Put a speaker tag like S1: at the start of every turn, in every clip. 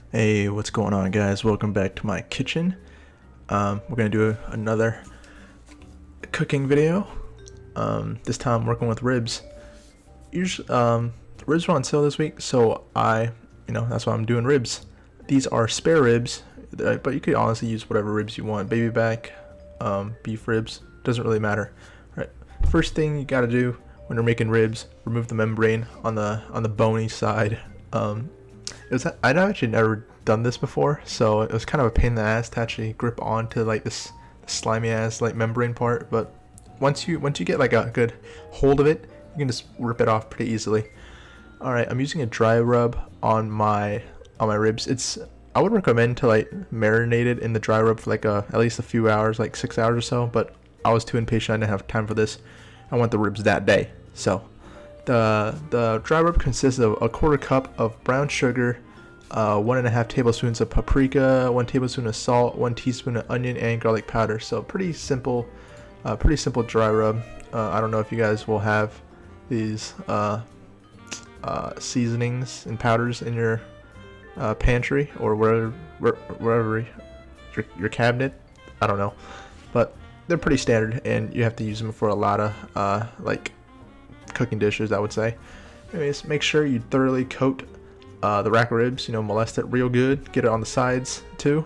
S1: Hey, what's going on, guys? Welcome back to my kitchen. We're gonna do another cooking video. This time working with ribs. Usually, ribs were on sale this week, so that's why I'm doing ribs. These are spare ribs, but you could honestly use whatever ribs you want. Baby back, beef ribs, doesn't really matter. All right. First thing you gotta do when you're making ribs, remove the membrane on the bony side. I'd actually never done this before, so it was kind of a pain in the ass to actually grip onto like this slimy ass like membrane part. But once you get like a good hold of it, you can just rip it off pretty easily. All right, I'm using a dry rub on my ribs. I would recommend to like marinate it in the dry rub for like at least a few hours, like 6 hours or so. But I was too impatient. I didn't have time for this. I want the ribs that day, so. The dry rub consists of a quarter cup of brown sugar, 1.5 tablespoons of paprika, 1 tablespoon of salt, 1 teaspoon of onion and garlic powder. So pretty simple dry rub. I don't know if you guys will have these seasonings and powders in your pantry or wherever your cabinet. I don't know, but they're pretty standard, and you have to use them for a lot of like cooking dishes, I would say. Anyways, make sure you thoroughly coat the rack of ribs. Molest it real good. Get it on the sides too.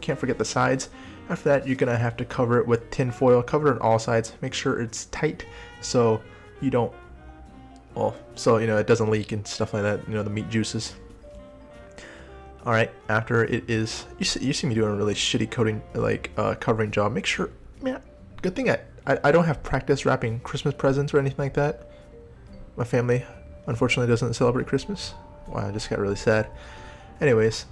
S1: Can't forget the sides. After that, you're gonna have to cover it with tin foil. Cover it on all sides. Make sure it's tight so you don't. It doesn't leak and stuff like that. The meat juices. All right. After it is, you see me doing a really shitty coating, like covering job. Make sure, man. Good thing I don't have practice wrapping Christmas presents or anything like that. My family, unfortunately, doesn't celebrate Christmas. Wow, I just got really sad. Anyways,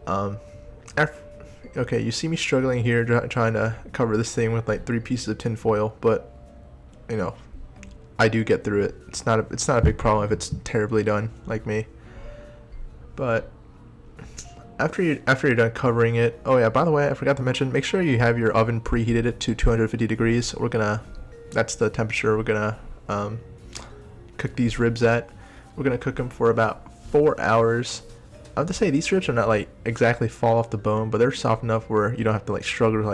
S1: okay, you see me struggling here, trying to cover this thing with like 3 pieces of tin foil, but I do get through it. It's not a big problem if it's terribly done like me. But after you're done covering it, oh yeah, by the way, I forgot to mention, make sure you have your oven preheated it to 250 degrees. That's the temperature we're gonna cook these ribs at. We're gonna cook them for about 4 hours. I have to say, these ribs are not like exactly fall off the bone, but they're soft enough where you don't have to like struggle to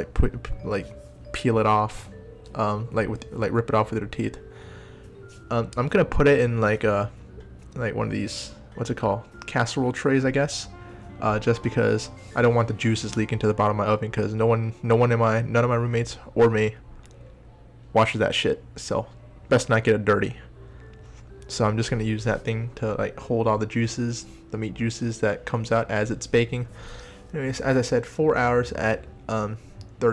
S1: like peel it off, rip it off with your teeth. I'm gonna put it in like one of these, what's it called, casserole trays, I guess. Just because I don't want the juices leaking to the bottom of my oven, because none of my roommates or me washes that shit. So best not get it dirty. So I'm just gonna use that thing to like hold all the juices, the meat juices that comes out as it's baking. Anyways, as I said, 4 hours at 30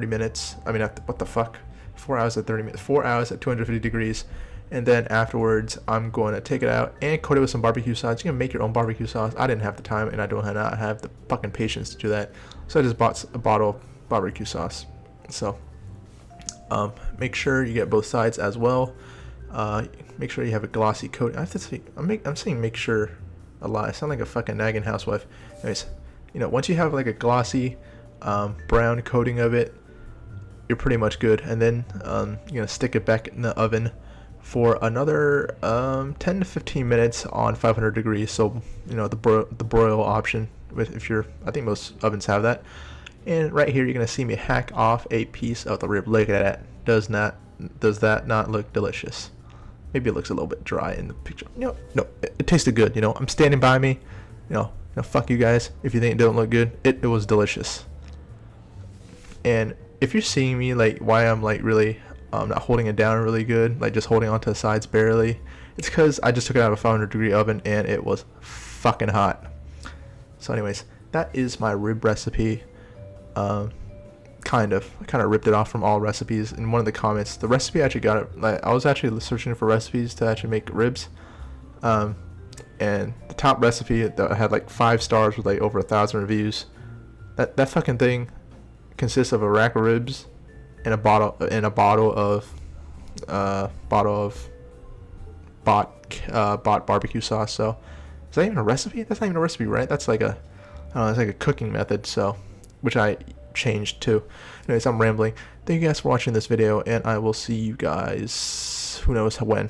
S1: minutes. What the fuck? 4 hours at 30 minutes. 4 hours at 250 degrees. And then afterwards, I'm going to take it out and coat it with some barbecue sauce. You can make your own barbecue sauce. I didn't have the time, and I do not have the fucking patience to do that. So I just bought a bottle of barbecue sauce. So make sure you get both sides as well. Make sure you have a glossy coat. I have to say, I'm saying make sure a lot. I sound like a fucking nagging housewife. Anyways, once you have like a glossy brown coating of it, you're pretty much good. And then you're gonna stick it back in the oven for another 10 to 15 minutes on 500 degrees. So the broil option, I think most ovens have that. And right here, you're gonna see me hack off a piece of the rib. Look at that. Does that not look delicious? Maybe it looks a little bit dry in the picture. No, it tasted good. I'm standing by me. Fuck you guys if you think it don't look good. It was delicious. And if you're seeing me like why I'm like really not holding it down really good, like just holding onto the sides barely, it's because I just took it out of a 500 degree oven and it was fucking hot. So anyways, that is my rib recipe. I kind of ripped it off from all recipes. In one of the comments, the recipe I actually got it, like I was actually searching for recipes to actually make ribs, and the top recipe that had like 5 stars with like over 1,000 reviews, that fucking thing consists of a rack of ribs and a bottle of bought barbecue sauce. So is that even a recipe? That's not even a recipe, right? That's like I don't know, it's like a cooking method, so which I changed too. Anyways, I'm rambling. Thank you guys for watching this video, and I will see you guys who knows when.